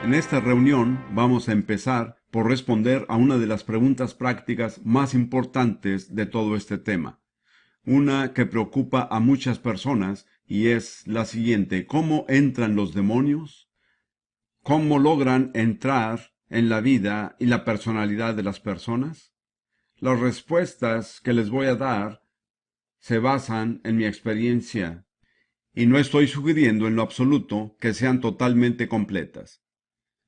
En esta reunión vamos a empezar por responder a una de las preguntas prácticas más importantes de todo este tema, una que preocupa a muchas personas y es la siguiente: ¿cómo entran los demonios? ¿Cómo logran entrar en la vida y la personalidad de las personas? Las respuestas que les voy a dar se basan en mi experiencia y no estoy sugiriendo en lo absoluto que sean totalmente completas,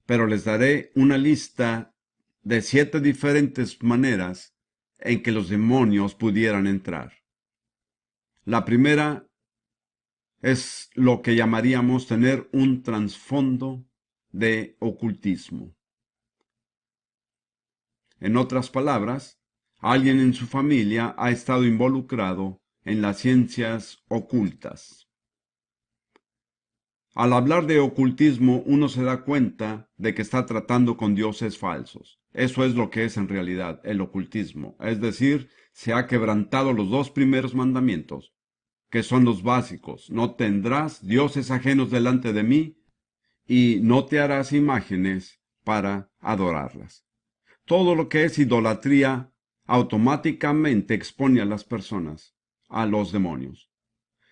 pero les daré una lista de 7 diferentes maneras en que los demonios pudieran entrar. La primera es lo que llamaríamos tener un trasfondo de ocultismo. En otras palabras, alguien en su familia ha estado involucrado en las ciencias ocultas. Al hablar de ocultismo, uno se da cuenta de que está tratando con dioses falsos. Eso es lo que es en realidad el ocultismo. Es decir, se ha quebrantado los 2 primeros mandamientos, que son los básicos. No tendrás dioses ajenos delante de mí y no te harás imágenes para adorarlas. Todo lo que es idolatría automáticamente expone a las personas a los demonios.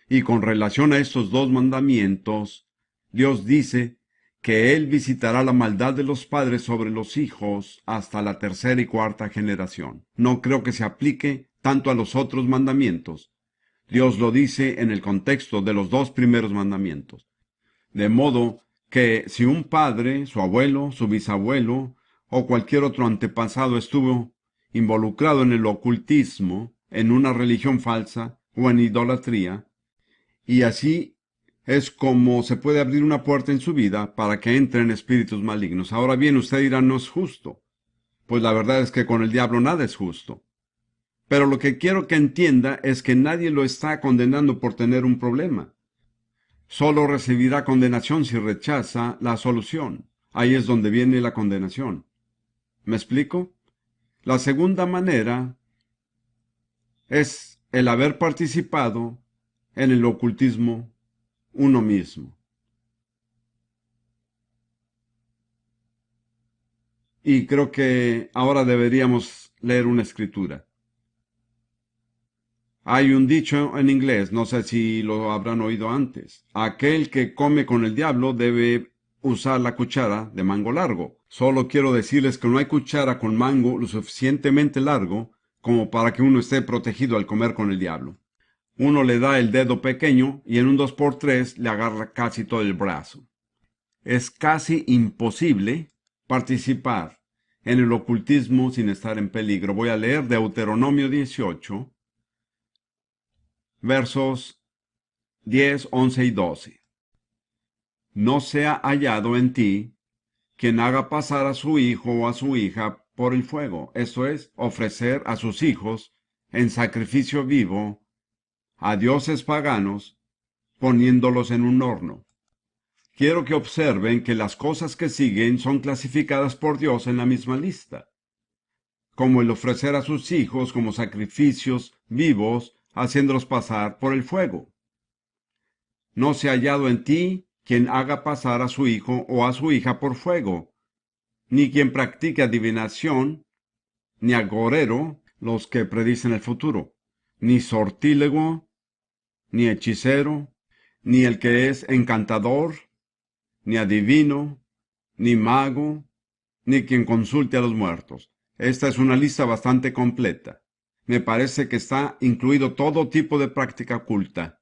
Y con relación a estos 2 mandamientos, Dios dice que Él visitará la maldad de los padres sobre los hijos hasta la 3ª y 4ª generación. No creo que se aplique tanto a los otros mandamientos. Dios lo dice en el contexto de los 2 primeros mandamientos. De modo que si un padre, su abuelo, su bisabuelo o cualquier otro antepasado estuvo involucrado en el ocultismo, en una religión falsa o en idolatría, y así es como se puede abrir una puerta en su vida para que entren espíritus malignos. Ahora bien, usted dirá, no es justo. Pues la verdad es que con el diablo nada es justo. Pero lo que quiero que entienda es que nadie lo está condenando por tener un problema. Solo recibirá condenación si rechaza la solución. Ahí es donde viene la condenación. ¿Me explico? La segunda manera es el haber participado en el ocultismo uno mismo. Y creo que ahora deberíamos leer una escritura. Hay un dicho en inglés, no sé si lo habrán oído antes. Aquel que come con el diablo debe usar la cuchara de mango largo. Solo quiero decirles que no hay cuchara con mango lo suficientemente largo como para que uno esté protegido al comer con el diablo. Uno le da el dedo pequeño y en un 2x3 le agarra casi todo el brazo. Es casi imposible participar en el ocultismo sin estar en peligro. Voy a leer Deuteronomio 18, versos 10, 11 y 12. No sea hallado en ti quien haga pasar a su hijo o a su hija por el fuego, esto es, ofrecer a sus hijos en sacrificio vivo a dioses paganos, poniéndolos en un horno. Quiero que observen que las cosas que siguen son clasificadas por Dios en la misma lista, como el ofrecer a sus hijos como sacrificios vivos, haciéndolos pasar por el fuego. No se ha hallado en ti quien haga pasar a su hijo o a su hija por fuego, ni quien practique adivinación, ni agorero, los que predicen el futuro, ni sortílego, ni hechicero, ni el que es encantador, ni adivino, ni mago, ni quien consulte a los muertos. Esta es una lista bastante completa. Me parece que está incluido todo tipo de práctica oculta,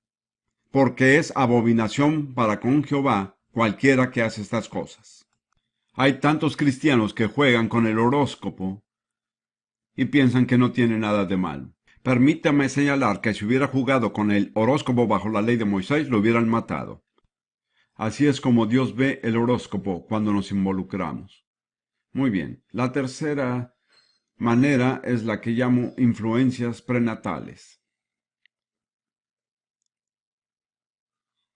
porque es abominación para con Jehová cualquiera que hace estas cosas. Hay tantos cristianos que juegan con el horóscopo y piensan que no tiene nada de malo. Permítame señalar que si hubiera jugado con el horóscopo bajo la ley de Moisés, lo hubieran matado. Así es como Dios ve el horóscopo cuando nos involucramos. Muy bien, la tercera manera es la que llamo influencias prenatales.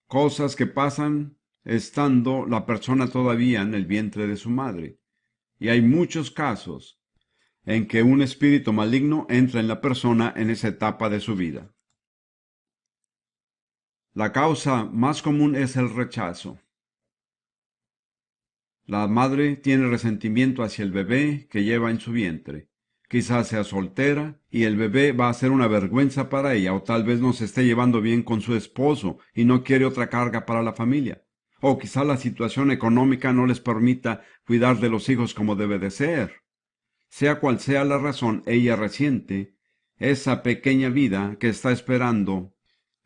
Cosas que pasan estando la persona todavía en el vientre de su madre. Y hay muchos casos en que un espíritu maligno entra en la persona en esa etapa de su vida. La causa más común es el rechazo. La madre tiene resentimiento hacia el bebé que lleva en su vientre. Quizás sea soltera y el bebé va a ser una vergüenza para ella, o tal vez no se esté llevando bien con su esposo y no quiere otra carga para la familia. O quizá la situación económica no les permita cuidar de los hijos como debe de ser. Sea cual sea la razón, ella resiente esa pequeña vida que está esperando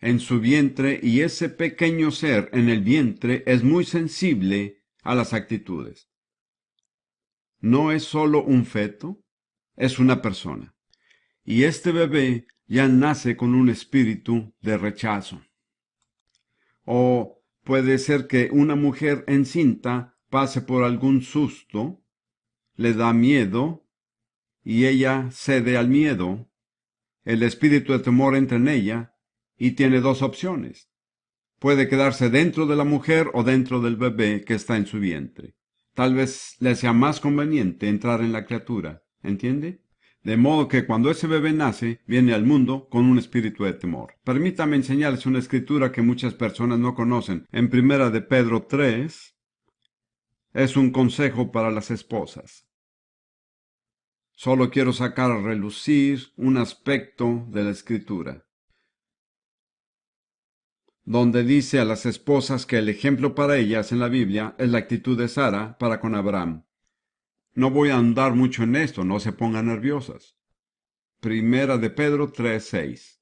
en su vientre, y ese pequeño ser en el vientre es muy sensible a las actitudes. No es solo un feto, es una persona. Y este bebé ya nace con un espíritu de rechazo. O puede ser que una mujer encinta pase por algún susto, le da miedo, y ella cede al miedo. El espíritu de temor entra en ella y tiene dos opciones. Puede quedarse dentro de la mujer o dentro del bebé que está en su vientre. Tal vez le sea más conveniente entrar en la criatura, ¿entiende? De modo que cuando ese bebé nace, viene al mundo con un espíritu de temor. Permítame enseñarles una escritura que muchas personas no conocen. En Primera de Pedro 3, es un consejo para las esposas. Solo quiero sacar a relucir un aspecto de la escritura, donde dice a las esposas que el ejemplo para ellas en la Biblia es la actitud de Sara para con Abraham. No voy a andar mucho en esto, no se pongan nerviosas. Primera de Pedro 3:6.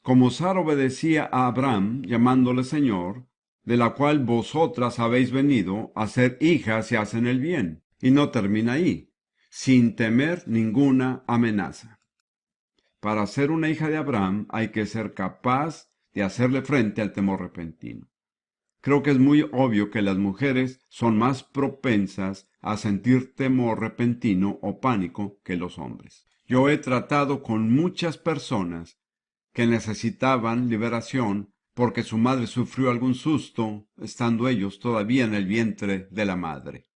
Como Sara obedecía a Abraham, llamándole Señor, de la cual vosotras habéis venido a ser hijas y hacen el bien. Y no termina ahí, sin temer ninguna amenaza. Para ser una hija de Abraham hay que ser capaz de hacerle frente al temor repentino. Creo que es muy obvio que las mujeres son más propensas a sentir temor repentino o pánico que los hombres. Yo he tratado con muchas personas que necesitaban liberación porque su madre sufrió algún susto estando ellos todavía en el vientre de la madre.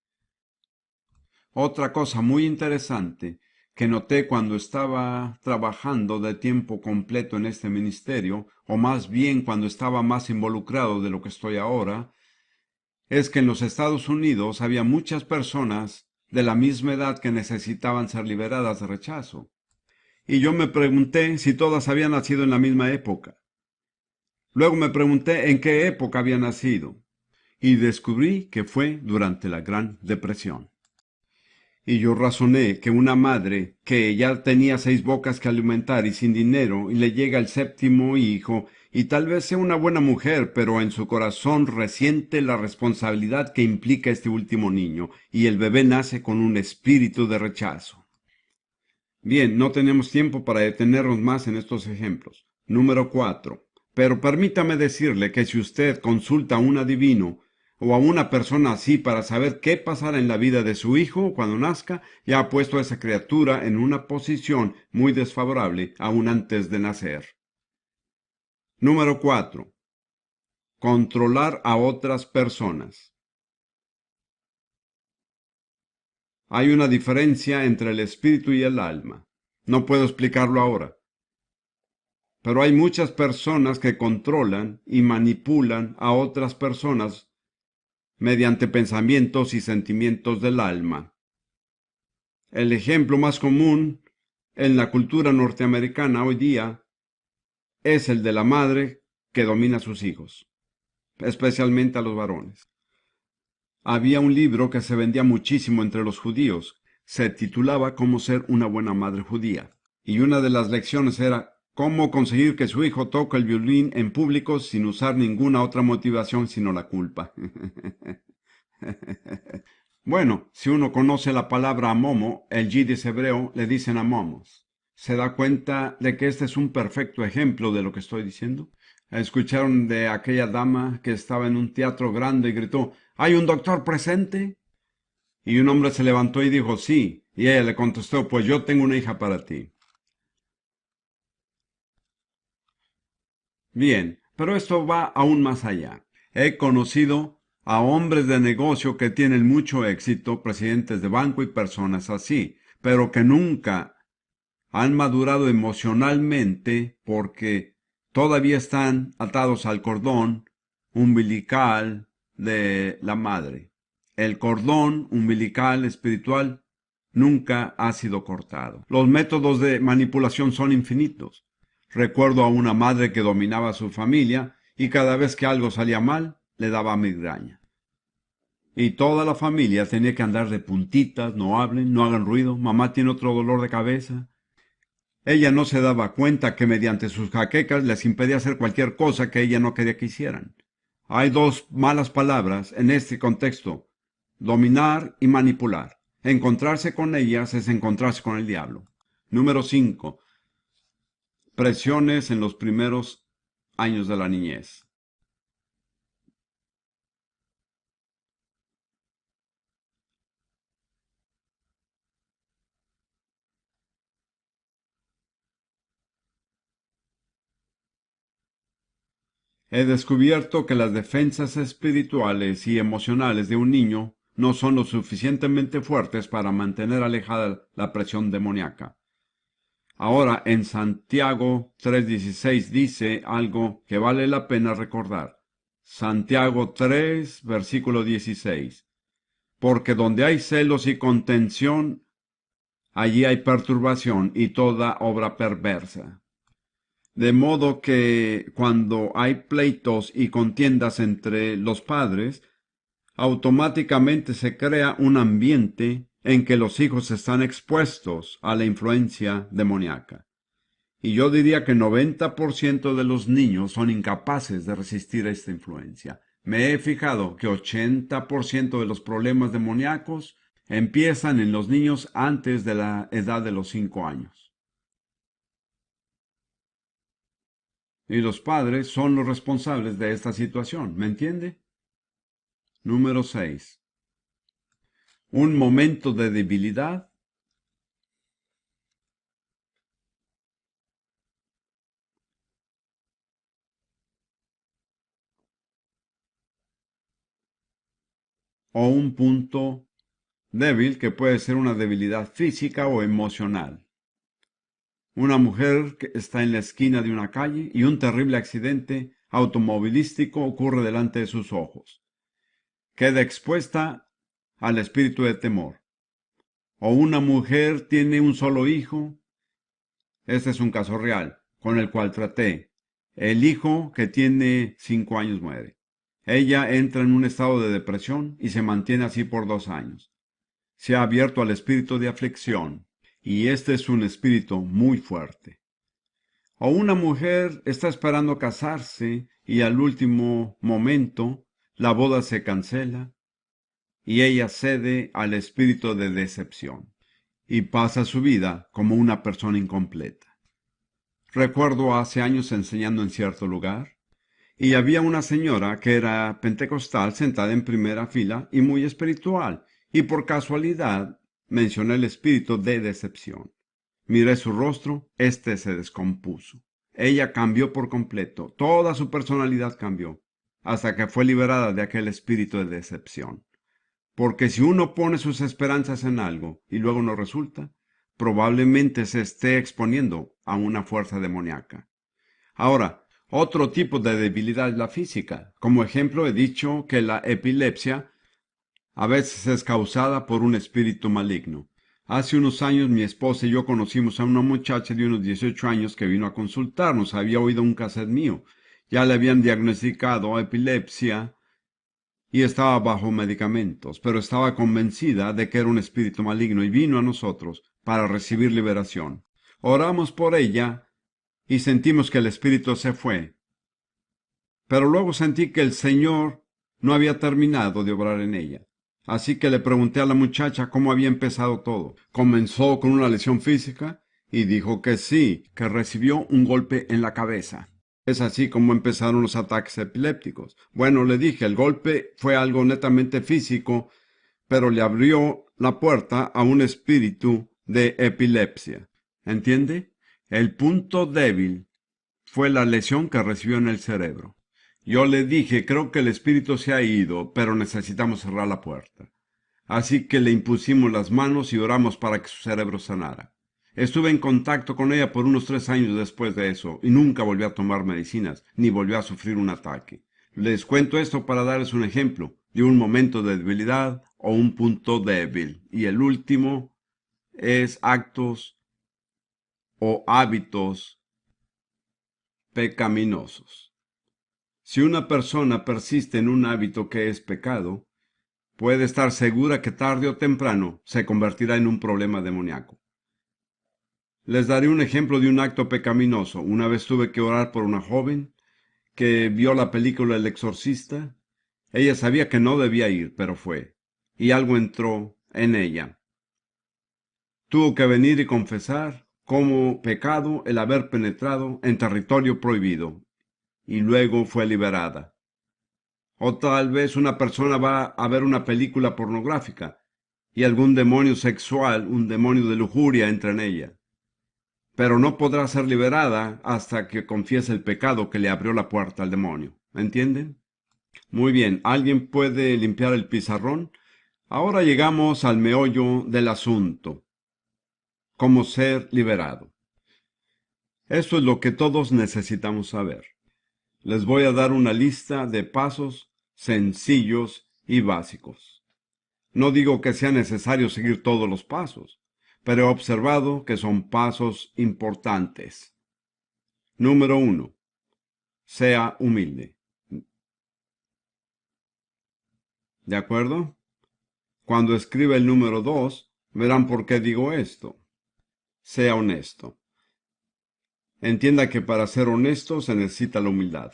Otra cosa muy interesante que noté cuando estaba trabajando de tiempo completo en este ministerio, o más bien cuando estaba más involucrado de lo que estoy ahora, es que en los Estados Unidos había muchas personas de la misma edad que necesitaban ser liberadas de rechazo. Y yo me pregunté si todas habían nacido en la misma época. Luego me pregunté en qué época había nacido, y descubrí que fue durante la Gran Depresión. Y yo razoné que una madre que ya tenía 6 bocas que alimentar y sin dinero, y le llega el séptimo hijo, y tal vez sea una buena mujer, pero en su corazón resiente la responsabilidad que implica este último niño, y el bebé nace con un espíritu de rechazo. Bien, no tenemos tiempo para detenernos más en estos ejemplos. Número 4. Pero permítame decirle que si usted consulta a un adivino o a una persona así para saber qué pasará en la vida de su hijo cuando nazca, ya ha puesto a esa criatura en una posición muy desfavorable aún antes de nacer. Número 4. Controlar a otras personas. Hay una diferencia entre el espíritu y el alma. No puedo explicarlo ahora. Pero hay muchas personas que controlan y manipulan a otras personas mediante pensamientos y sentimientos del alma. El ejemplo más común en la cultura norteamericana hoy día es el de la madre que domina a sus hijos, especialmente a los varones. Había un libro que se vendía muchísimo entre los judíos. Se titulaba Cómo ser una buena madre judía. Y una de las lecciones era cómo conseguir que su hijo toque el violín en público sin usar ninguna otra motivación sino la culpa. Bueno, si uno conoce la palabra amomo, el yiddish hebreo le dicen amomos. ¿Se da cuenta de que este es un perfecto ejemplo de lo que estoy diciendo? ¿Escucharon de aquella dama que estaba en un teatro grande y gritó, ¿hay un doctor presente? Y un hombre se levantó y dijo, sí. Y ella le contestó, pues yo tengo una hija para ti. Bien, pero esto va aún más allá. He conocido a hombres de negocio que tienen mucho éxito, presidentes de banco y personas así, pero que nunca han madurado emocionalmente porque todavía están atados al cordón umbilical de la madre. El cordón umbilical espiritual nunca ha sido cortado. Los métodos de manipulación son infinitos. Recuerdo a una madre que dominaba a su familia y cada vez que algo salía mal, le daba migraña. Y toda la familia tenía que andar de puntitas, no hablen, no hagan ruido, mamá tiene otro dolor de cabeza. Ella no se daba cuenta que mediante sus jaquecas les impedía hacer cualquier cosa que ella no quería que hicieran. Hay dos malas palabras en este contexto: dominar y manipular. Encontrarse con ellas es encontrarse con el diablo. Número 5. Presiones en los primeros años de la niñez. He descubierto que las defensas espirituales y emocionales de un niño no son lo suficientemente fuertes para mantener alejada la presión demoníaca. Ahora, en Santiago 3:16 dice algo que vale la pena recordar. Santiago 3, versículo 16. Porque donde hay celos y contención, allí hay perturbación y toda obra perversa. De modo que cuando hay pleitos y contiendas entre los padres, automáticamente se crea un ambiente en que los hijos están expuestos a la influencia demoníaca. Y yo diría que 90% de los niños son incapaces de resistir esta influencia. Me he fijado que 80% de los problemas demoníacos empiezan en los niños antes de la edad de los 5 años. Y los padres son los responsables de esta situación, ¿me entiende? Número 6. Un momento de debilidad o un punto débil que puede ser una debilidad física o emocional. Una mujer que está en la esquina de una calle y un terrible accidente automovilístico ocurre delante de sus ojos. Queda expuesta al espíritu de temor. O una mujer tiene un solo hijo. Este es un caso real, con el cual traté. El hijo que tiene 5 años muere. Ella entra en un estado de depresión y se mantiene así por 2 años. Se ha abierto al espíritu de aflicción, y este es un espíritu muy fuerte. O una mujer está esperando casarse y al último momento la boda se cancela y ella cede al espíritu de decepción y pasa su vida como una persona incompleta. Recuerdo hace años enseñando en cierto lugar y había una señora que era pentecostal sentada en primera fila y muy espiritual, y por casualidad mencioné el espíritu de decepción. Miré su rostro, este se descompuso. Ella cambió por completo, toda su personalidad cambió, hasta que fue liberada de aquel espíritu de decepción. Porque si uno pone sus esperanzas en algo y luego no resulta, probablemente se esté exponiendo a una fuerza demoníaca. Ahora, otro tipo de debilidad es la física. Como ejemplo he dicho que la epilepsia a veces es causada por un espíritu maligno. Hace unos años mi esposa y yo conocimos a una muchacha de unos 18 años que vino a consultarnos. Había oído un cassette mío. Ya le habían diagnosticado epilepsia y estaba bajo medicamentos, pero estaba convencida de que era un espíritu maligno y vino a nosotros para recibir liberación. Oramos por ella y sentimos que el espíritu se fue. Pero luego sentí que el Señor no había terminado de obrar en ella. Así que le pregunté a la muchacha cómo había empezado todo. ¿Comenzó con una lesión física? Y dijo que sí, que recibió un golpe en la cabeza. Es así como empezaron los ataques epilépticos. Bueno, le dije, el golpe fue algo netamente físico, pero le abrió la puerta a un espíritu de epilepsia. ¿Entiende? El punto débil fue la lesión que recibió en el cerebro. Yo le dije, creo que el espíritu se ha ido, pero necesitamos cerrar la puerta. Así que le impusimos las manos y oramos para que su cerebro sanara. Estuve en contacto con ella por unos 3 años después de eso, y nunca volvió a tomar medicinas, ni volvió a sufrir un ataque. Les cuento esto para darles un ejemplo. de un momento de debilidad o un punto débil. Y el último es actos o hábitos pecaminosos. Si una persona persiste en un hábito que es pecado, puede estar segura que tarde o temprano se convertirá en un problema demoníaco. Les daré un ejemplo de un acto pecaminoso. Una vez tuve que orar por una joven que vio la película El Exorcista. Ella sabía que no debía ir, pero fue, y algo entró en ella. Tuvo que venir y confesar como pecado el haber penetrado en territorio prohibido, y luego fue liberada. O tal vez una persona va a ver una película pornográfica y algún demonio sexual, un demonio de lujuria entra en ella. Pero no podrá ser liberada hasta que confiese el pecado que le abrió la puerta al demonio. ¿Entienden? Muy bien, ¿alguien puede limpiar el pizarrón? Ahora llegamos al meollo del asunto. ¿Cómo ser liberado? Esto es lo que todos necesitamos saber. Les voy a dar una lista de pasos sencillos y básicos. No digo que sea necesario seguir todos los pasos, pero he observado que son pasos importantes. Número 1. Sea humilde. ¿De acuerdo? Cuando escriba el número 2, verán por qué digo esto. Sea honesto. Entienda que para ser honesto se necesita la humildad.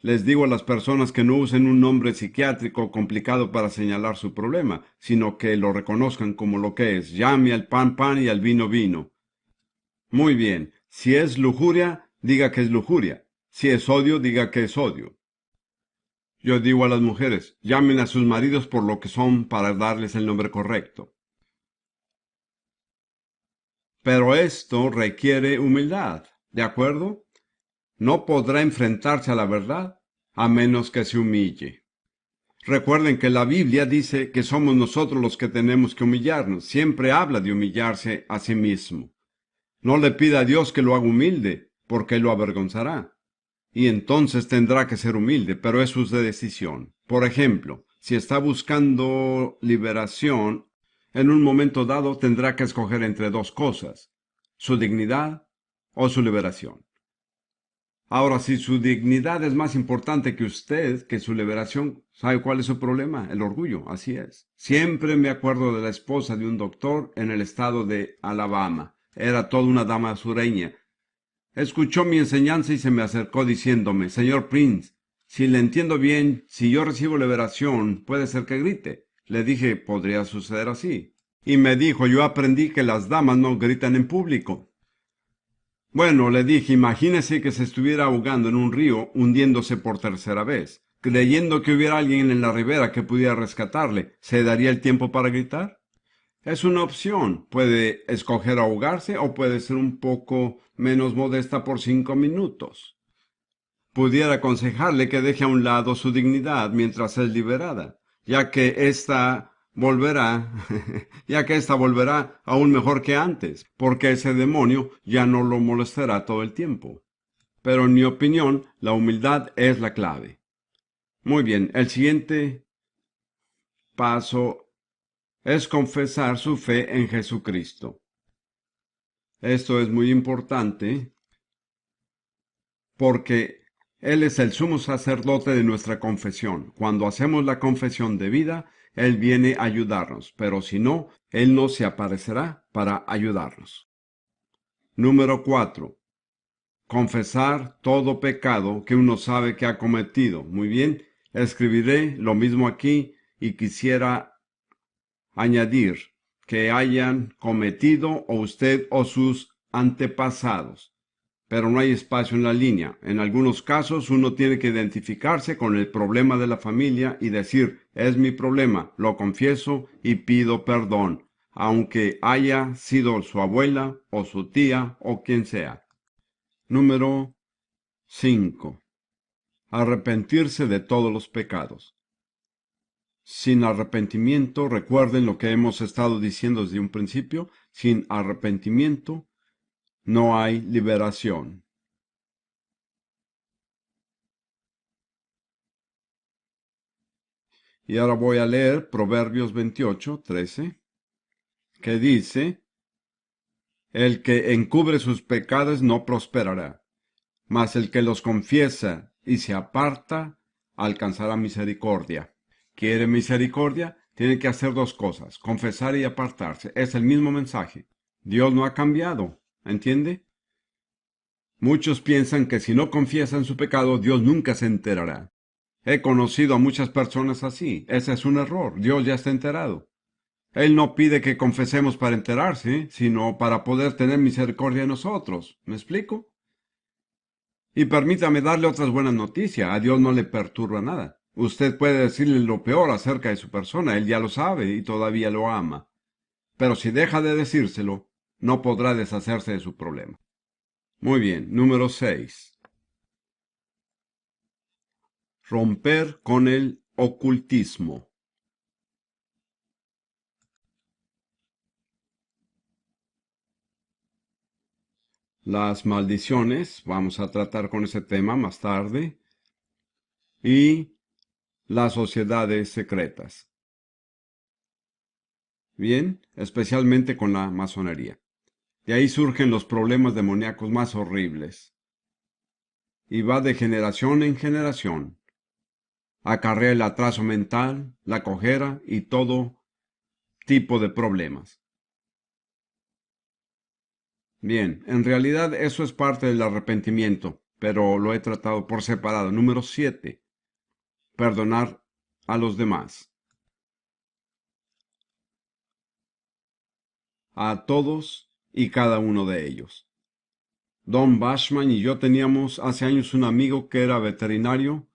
Les digo a las personas que no usen un nombre psiquiátrico complicado para señalar su problema, sino que lo reconozcan como lo que es. Llame al pan pan y al vino vino. Muy bien. Si es lujuria, diga que es lujuria. Si es odio, diga que es odio. Yo digo a las mujeres, llamen a sus maridos por lo que son para darles el nombre correcto. Pero esto requiere humildad, ¿de acuerdo? No podrá enfrentarse a la verdad a menos que se humille. Recuerden que la Biblia dice que somos nosotros los que tenemos que humillarnos. Siempre habla de humillarse a sí mismo. No le pida a Dios que lo haga humilde, porque lo avergonzará. Y entonces tendrá que ser humilde, pero es su decisión. Por ejemplo, si está buscando liberación, en un momento dado tendrá que escoger entre dos cosas, su dignidad o su liberación. Ahora, si su dignidad es más importante que usted, que su liberación, ¿sabe cuál es su problema? El orgullo, así es. Siempre me acuerdo de la esposa de un doctor en el estado de Alabama. Era toda una dama sureña. Escuchó mi enseñanza y se me acercó diciéndome, Señor Prince, si le entiendo bien, si yo recibo liberación, puede ser que grite. Le dije, podría suceder así. Y me dijo, yo aprendí que las damas no gritan en público. Bueno, le dije, imagínese que se estuviera ahogando en un río, hundiéndose por tercera vez. Creyendo que hubiera alguien en la ribera que pudiera rescatarle, ¿se daría el tiempo para gritar? Es una opción. Puede escoger ahogarse o puede ser un poco menos modesta por 5 minutos. Pudiera aconsejarle que deje a un lado su dignidad mientras es liberada, ya que ésta volverá aún mejor que antes, porque ese demonio ya no lo molestará todo el tiempo. Pero en mi opinión, la humildad es la clave. Muy bien, el siguiente paso es confesar su fe en Jesucristo. Esto es muy importante porque Él es el sumo sacerdote de nuestra confesión. Cuando hacemos la confesión de vida, Él viene a ayudarnos, pero si no, Él no se aparecerá para ayudarnos. Número 4. Confesar todo pecado que uno sabe que ha cometido. Muy bien, escribiré lo mismo aquí y quisiera añadir que hayan cometido o usted o sus antepasados. Pero no hay espacio en la línea. En algunos casos uno tiene que identificarse con el problema de la familia y decir, es mi problema, lo confieso y pido perdón, aunque haya sido su abuela o su tía o quien sea. Número 5. Arrepentirse de todos los pecados. Sin arrepentimiento, recuerden lo que hemos estado diciendo desde un principio, sin arrepentimiento no hay liberación. Y ahora voy a leer Proverbios 28:13, que dice, el que encubre sus pecados no prosperará, mas el que los confiesa y se aparta alcanzará misericordia. ¿Quiere misericordia? Tiene que hacer dos cosas, confesar y apartarse. Es el mismo mensaje. Dios no ha cambiado, ¿entiende? Muchos piensan que si no confiesan su pecado, Dios nunca se enterará. He conocido a muchas personas así. Ese es un error. Dios ya está enterado. Él no pide que confesemos para enterarse, sino para poder tener misericordia de nosotros. ¿Me explico? Y permítame darle otras buenas noticias. A Dios no le perturba nada. Usted puede decirle lo peor acerca de su persona. Él ya lo sabe y todavía lo ama. Pero si deja de decírselo, no podrá deshacerse de su problema. Muy bien. Número 6. Romper con el ocultismo. Las maldiciones, vamos a tratar con ese tema más tarde, y las sociedades secretas. Bien, especialmente con la masonería. De ahí surgen los problemas demoníacos más horribles. Y va de generación en generación. Acarrea el atraso mental, la cojera y todo tipo de problemas. Bien, en realidad eso es parte del arrepentimiento, pero lo he tratado por separado. Número 7. Perdonar a los demás. A todos y cada uno de ellos. Don Bashman y yo teníamos hace años un amigo que era veterinario.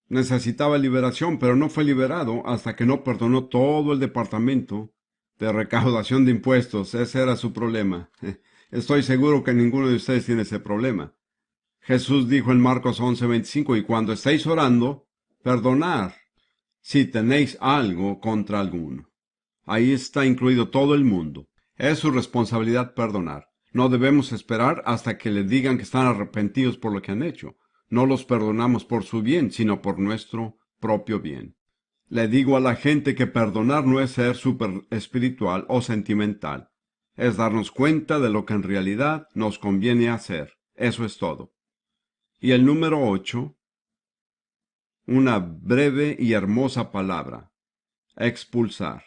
Necesitaba liberación, pero no fue liberado hasta que no perdonó todo el departamento de recaudación de impuestos. Ese era su problema. Estoy seguro que ninguno de ustedes tiene ese problema. Jesús dijo en Marcos 11:25, y cuando estéis orando, perdonad si tenéis algo contra alguno. Ahí está incluido todo el mundo. Es su responsabilidad perdonar. No debemos esperar hasta que le digan que están arrepentidos por lo que han hecho. No los perdonamos por su bien, sino por nuestro propio bien. Le digo a la gente que perdonar no es ser súper espiritual o sentimental. Es darnos cuenta de lo que en realidad nos conviene hacer. Eso es todo. Y el número 8, una breve y hermosa palabra. Expulsar.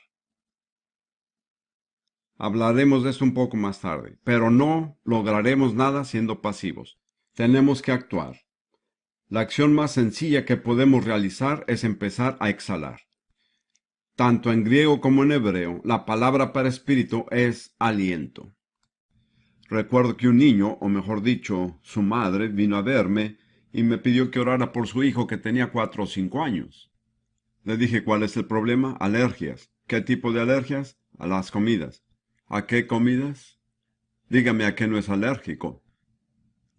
Hablaremos de esto un poco más tarde, pero no lograremos nada siendo pasivos. Tenemos que actuar. La acción más sencilla que podemos realizar es empezar a exhalar. Tanto en griego como en hebreo, la palabra para espíritu es aliento. Recuerdo que un niño, o mejor dicho, su madre, vino a verme y me pidió que orara por su hijo que tenía 4 o 5 años. Le dije, ¿cuál es el problema? Alergias. ¿Qué tipo de alergias? A las comidas. ¿A qué comidas? Dígame a qué no es alérgico.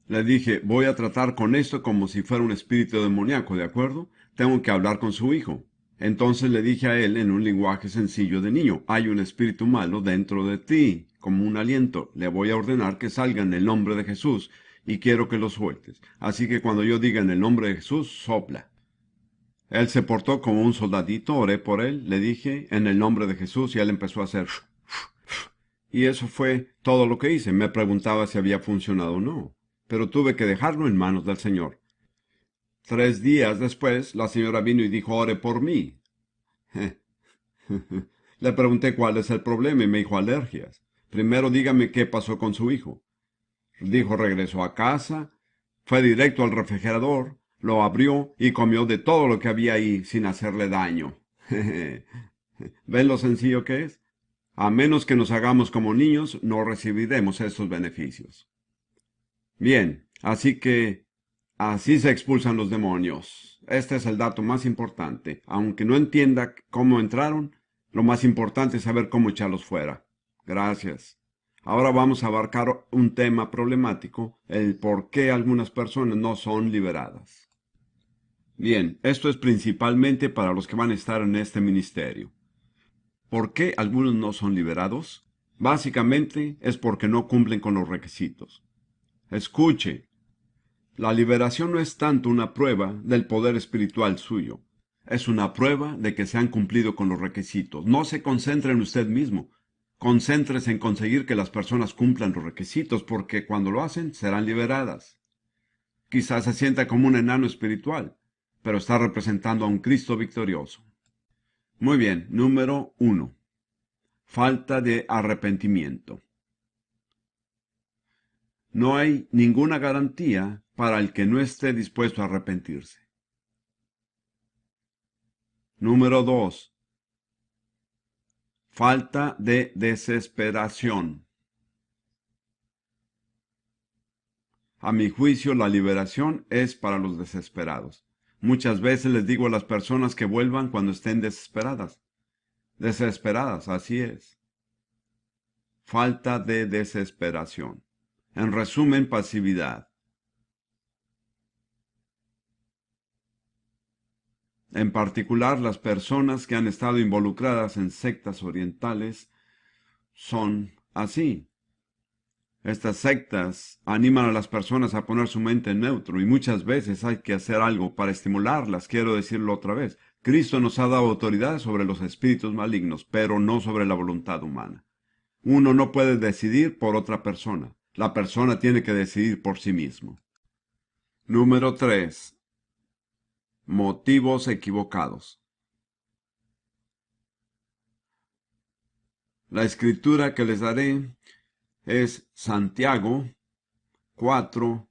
Le dije, voy a tratar con esto como si fuera un espíritu demoníaco, ¿de acuerdo? Tengo que hablar con su hijo. Entonces le dije a él en un lenguaje sencillo de niño, hay un espíritu malo dentro de ti, como un aliento. Le voy a ordenar que salga en el nombre de Jesús y quiero que lo sueltes. Así que cuando yo diga en el nombre de Jesús, sopla. Él se portó como un soldadito, oré por él, le dije en el nombre de Jesús y él empezó a hacer... Y eso fue todo lo que hice. Me preguntaba si había funcionado o no, pero tuve que dejarlo en manos del Señor. 3 días después, la señora vino y dijo, ore por mí. Le pregunté cuál es el problema y me dijo alergias. Primero dígame qué pasó con su hijo. Dijo, regresó a casa, fue directo al refrigerador, lo abrió y comió de todo lo que había ahí sin hacerle daño. ¿Ven lo sencillo que es? A menos que nos hagamos como niños, no recibiremos esos beneficios. Bien, así se expulsan los demonios. Este es el dato más importante. Aunque no entienda cómo entraron, lo más importante es saber cómo echarlos fuera. Gracias. Ahora vamos a abarcar un tema problemático, el por qué algunas personas no son liberadas. Bien, esto es principalmente para los que van a estar en este ministerio. ¿Por qué algunos no son liberados? Básicamente es porque no cumplen con los requisitos. Escuche, la liberación no es tanto una prueba del poder espiritual suyo, es una prueba de que se han cumplido con los requisitos. No se concentre en usted mismo. Concéntrese en conseguir que las personas cumplan los requisitos, porque cuando lo hacen serán liberadas. Quizás se sienta como un enano espiritual, pero está representando a un Cristo victorioso. Muy bien, número 1. Falta de arrepentimiento. No hay ninguna garantía para el que no esté dispuesto a arrepentirse. Número 2. Falta de desesperación. A mi juicio, la liberación es para los desesperados. Muchas veces les digo a las personas que vuelvan cuando estén desesperadas. Desesperadas, así es. Falta de desesperación. En resumen, pasividad. En particular, las personas que han estado involucradas en sectas orientales son así. Estas sectas animan a las personas a poner su mente en neutro y muchas veces hay que hacer algo para estimularlas. Quiero decirlo otra vez. Cristo nos ha dado autoridad sobre los espíritus malignos, pero no sobre la voluntad humana. Uno no puede decidir por otra persona. La persona tiene que decidir por sí mismo. Número 3. Motivos equivocados. La escritura que les daré es Santiago 4,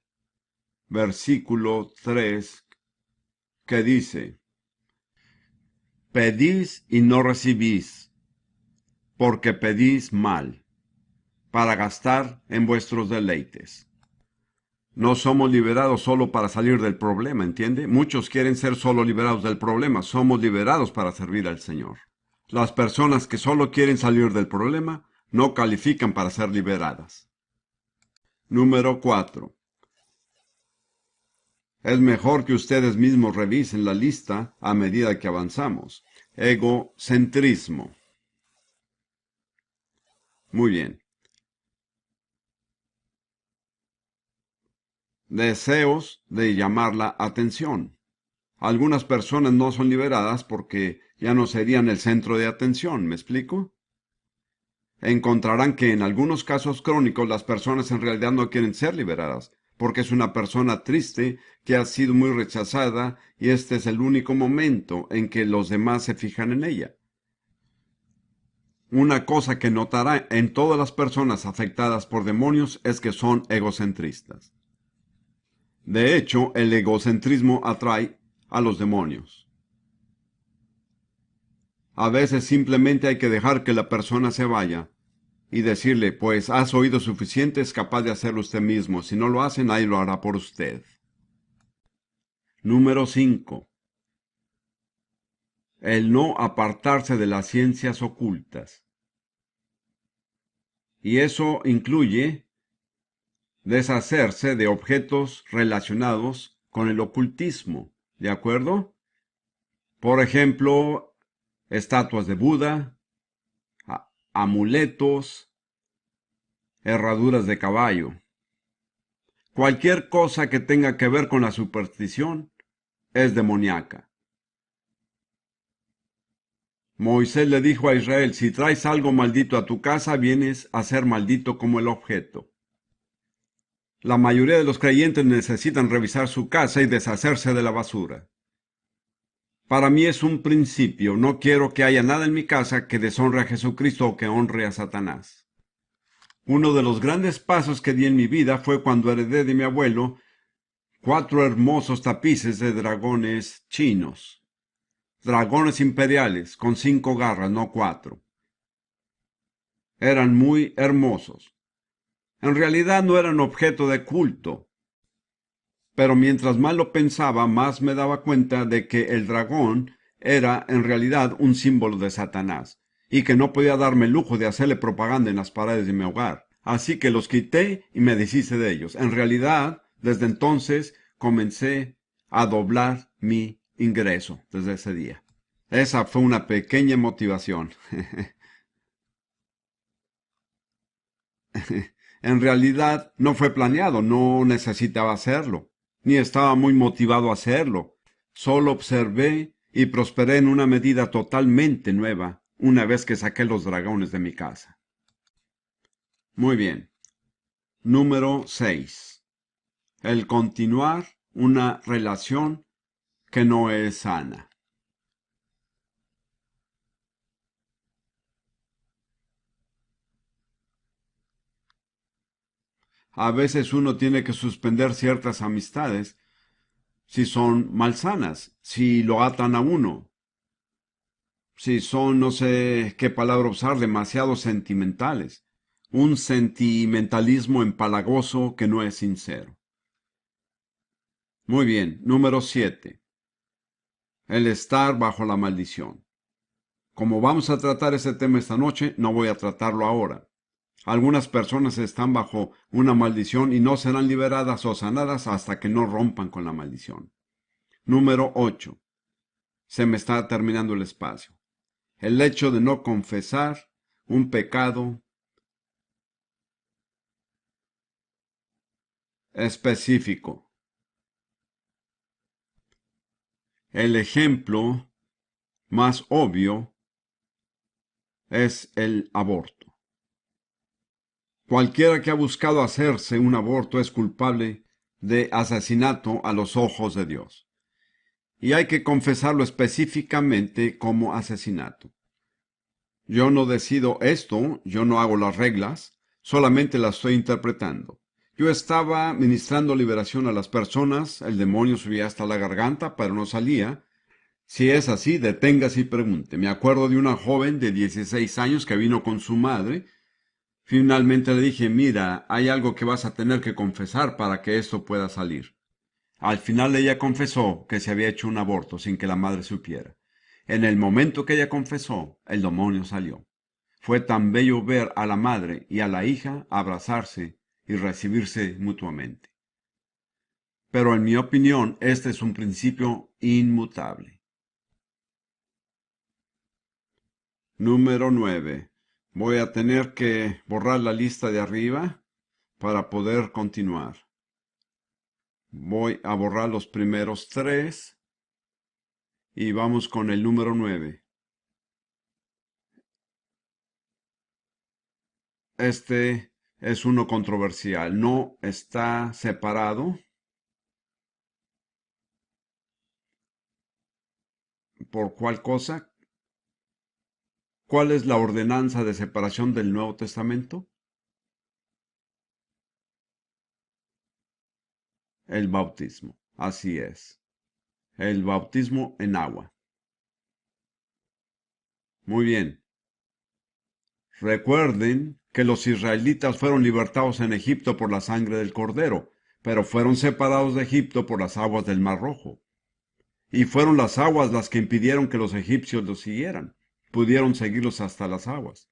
versículo 3, que dice: Pedís y no recibís, porque pedís mal, para gastar en vuestros deleites. No somos liberados solo para salir del problema, ¿entiende? Muchos quieren ser solo liberados del problema. Somos liberados para servir al Señor. Las personas que solo quieren salir del problema no califican para ser liberadas. Número 4. Es mejor que ustedes mismos revisen la lista a medida que avanzamos. Egocentrismo. Muy bien. Deseos de llamar la atención. Algunas personas no son liberadas porque ya no serían el centro de atención, ¿me explico? Encontrarán que en algunos casos crónicos las personas en realidad no quieren ser liberadas, porque es una persona triste que ha sido muy rechazada y este es el único momento en que los demás se fijan en ella. Una cosa que notará en todas las personas afectadas por demonios es que son egocentristas. De hecho, el egocentrismo atrae a los demonios. A veces simplemente hay que dejar que la persona se vaya y decirle, pues has oído suficiente, es capaz de hacerlo usted mismo. Si no lo hace, nadie lo hará por usted. Número 5. El no apartarse de las ciencias ocultas. Y eso incluye deshacerse de objetos relacionados con el ocultismo. ¿De acuerdo? Por ejemplo, estatuas de Buda, amuletos, herraduras de caballo. Cualquier cosa que tenga que ver con la superstición es demoníaca. Moisés le dijo a Israel, si traes algo maldito a tu casa, vienes a ser maldito como el objeto. La mayoría de los creyentes necesitan revisar su casa y deshacerse de la basura. Para mí es un principio, no quiero que haya nada en mi casa que deshonre a Jesucristo o que honre a Satanás. Uno de los grandes pasos que di en mi vida fue cuando heredé de mi abuelo 4 hermosos tapices de dragones chinos. Dragones imperiales, con 5 garras, no 4. Eran muy hermosos. En realidad no eran objeto de culto. Pero mientras más lo pensaba, más me daba cuenta de que el dragón era en realidad un símbolo de Satanás, y que no podía darme el lujo de hacerle propaganda en las paredes de mi hogar. Así que los quité y me deshice de ellos. En realidad, desde entonces, comencé a doblar mi ingreso desde ese día. Esa fue una pequeña motivación. En realidad no fue planeado, no necesitaba hacerlo, ni estaba muy motivado a hacerlo. Solo observé y prosperé en una medida totalmente nueva una vez que saqué los dragones de mi casa. Muy bien. Número 6. El continuar una relación que no es sana. A veces uno tiene que suspender ciertas amistades si son malsanas, si lo atan a uno, si son, no sé qué palabra usar, demasiado sentimentales. Un sentimentalismo empalagoso que no es sincero. Muy bien, número 7. El estar bajo la maldición. Como vamos a tratar ese tema esta noche, no voy a tratarlo ahora. Algunas personas están bajo una maldición y no serán liberadas o sanadas hasta que no rompan con la maldición. Número 8. Se me está terminando el espacio. El hecho de no confesar un pecado específico. El ejemplo más obvio es el aborto. Cualquiera que ha buscado hacerse un aborto es culpable de asesinato a los ojos de Dios. Y hay que confesarlo específicamente como asesinato. Yo no decido esto, yo no hago las reglas, solamente las estoy interpretando. Yo estaba ministrando liberación a las personas, el demonio subía hasta la garganta, pero no salía. Si es así, deténgase y pregunte. Me acuerdo de una joven de 16 años que vino con su madre. Finalmente le dije, mira, hay algo que vas a tener que confesar para que esto pueda salir. Al final ella confesó que se había hecho un aborto sin que la madre supiera. En el momento que ella confesó, el demonio salió. Fue tan bello ver a la madre y a la hija abrazarse y recibirse mutuamente. Pero en mi opinión, este es un principio inmutable. Número 9. Voy a tener que borrar la lista de arriba para poder continuar. Voy a borrar los primeros 3 y vamos con el número 9. Este es uno controversial. No está separado. ¿Por cuál cosa? ¿Cuál es la ordenanza de separación del Nuevo Testamento? El bautismo. Así es. El bautismo en agua. Muy bien. Recuerden que los israelitas fueron libertados en Egipto por la sangre del Cordero, pero fueron separados de Egipto por las aguas del Mar Rojo. Y fueron las aguas las que impidieron que los egipcios los siguieran. Pudieron seguirlos hasta las aguas.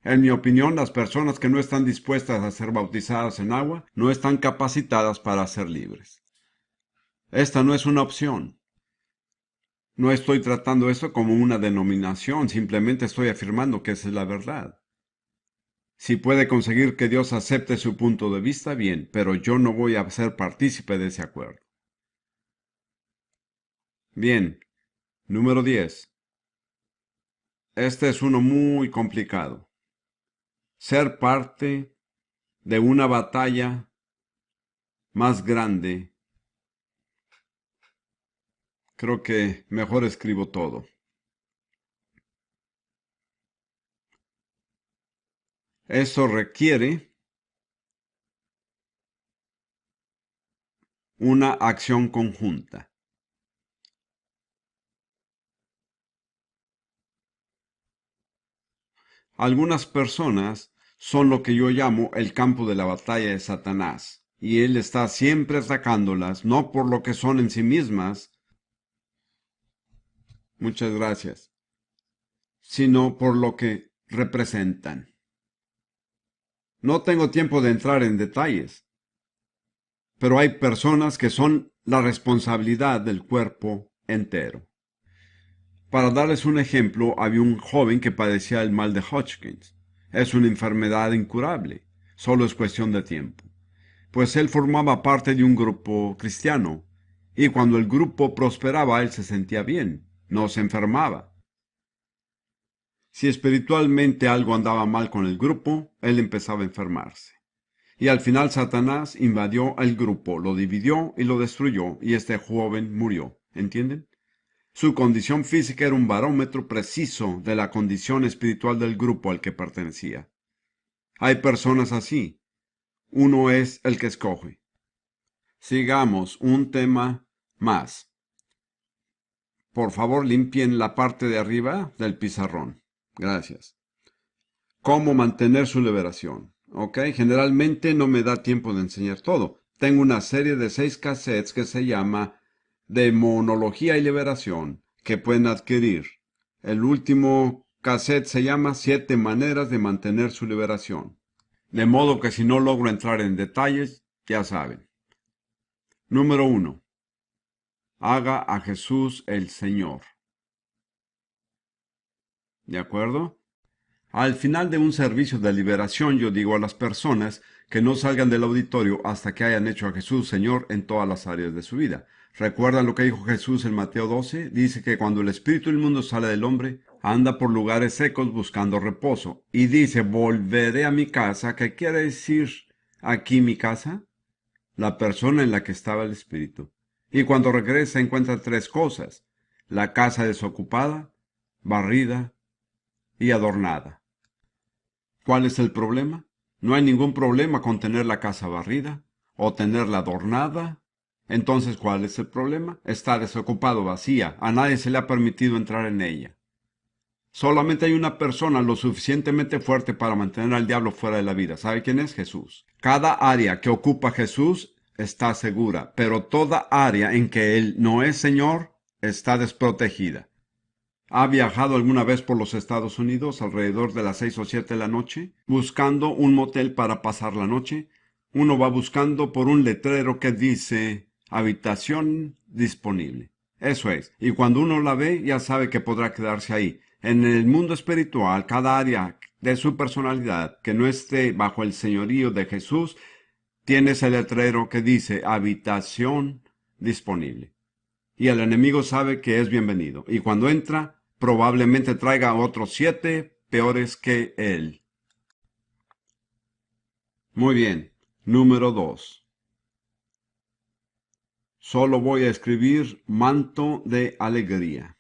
En mi opinión, las personas que no están dispuestas a ser bautizadas en agua no están capacitadas para ser libres. Esta no es una opción. No estoy tratando esto como una denominación, simplemente estoy afirmando que esa es la verdad. Si puede conseguir que Dios acepte su punto de vista, bien, pero yo no voy a ser partícipe de ese acuerdo. Bien, número 10. Este es uno muy complicado. Ser parte de una batalla más grande. Creo que mejor escribo todo. Eso requiere una acción conjunta. Algunas personas son lo que yo llamo el campo de la batalla de Satanás, y él está siempre atacándolas, no por lo que son en sí mismas, muchas gracias, sino por lo que representan. No tengo tiempo de entrar en detalles, pero hay personas que son la responsabilidad del cuerpo entero. Para darles un ejemplo, había un joven que padecía el mal de Hodgkins. Es una enfermedad incurable, solo es cuestión de tiempo. Pues él formaba parte de un grupo cristiano, y cuando el grupo prosperaba él se sentía bien. no se enfermaba. Si espiritualmente algo andaba mal con el grupo, él empezaba a enfermarse. Y al final Satanás invadió el grupo, lo dividió y lo destruyó, y este joven murió. ¿Entienden? Su condición física era un barómetro preciso de la condición espiritual del grupo al que pertenecía. Hay personas así. Uno es el que escoge. Sigamos un tema más. Por favor, limpien la parte de arriba del pizarrón. Gracias. ¿Cómo mantener su liberación? Ok, generalmente no me da tiempo de enseñar todo. Tengo una serie de 6 cassettes que se llama Demonología y Liberación, que pueden adquirir. El último cassette se llama 7 maneras de mantener su liberación. De modo que si no logro entrar en detalles, ya saben. Número 1. Haga a Jesús el Señor. ¿De acuerdo? Al final de un servicio de liberación yo digo a las personas que no salgan del auditorio hasta que hayan hecho a Jesús Señor en todas las áreas de su vida. ¿Recuerdan lo que dijo Jesús en Mateo 12? Dice que cuando el espíritu inmundo sale del hombre, anda por lugares secos buscando reposo. Y dice, volveré a mi casa. ¿Qué quiere decir aquí mi casa? La persona en la que estaba el espíritu. Y cuando regresa encuentra 3 cosas: la casa desocupada, barrida y adornada. ¿Cuál es el problema? No hay ningún problema con tener la casa barrida o tenerla adornada. Entonces, ¿cuál es el problema? Está desocupada, vacía. A nadie se le ha permitido entrar en ella. Solamente hay una persona lo suficientemente fuerte para mantener al diablo fuera de la vida. ¿Sabe quién es? Jesús. Cada área que ocupa Jesús está segura, pero toda área en que Él no es Señor está desprotegida. ¿Ha viajado alguna vez por los Estados Unidos alrededor de las 6 o 7 de la noche, buscando un motel para pasar la noche? Uno va buscando por un letrero que dice habitación disponible. Eso es. Y cuando uno la ve, ya sabe que podrá quedarse ahí. En el mundo espiritual, cada área de su personalidad que no esté bajo el señorío de Jesús, tiene ese letrero que dice habitación disponible. Y el enemigo sabe que es bienvenido. Y cuando entra, probablemente traiga a otros 7 peores que él. Muy bien. Número 2. Solo voy a escribir manto de alegría.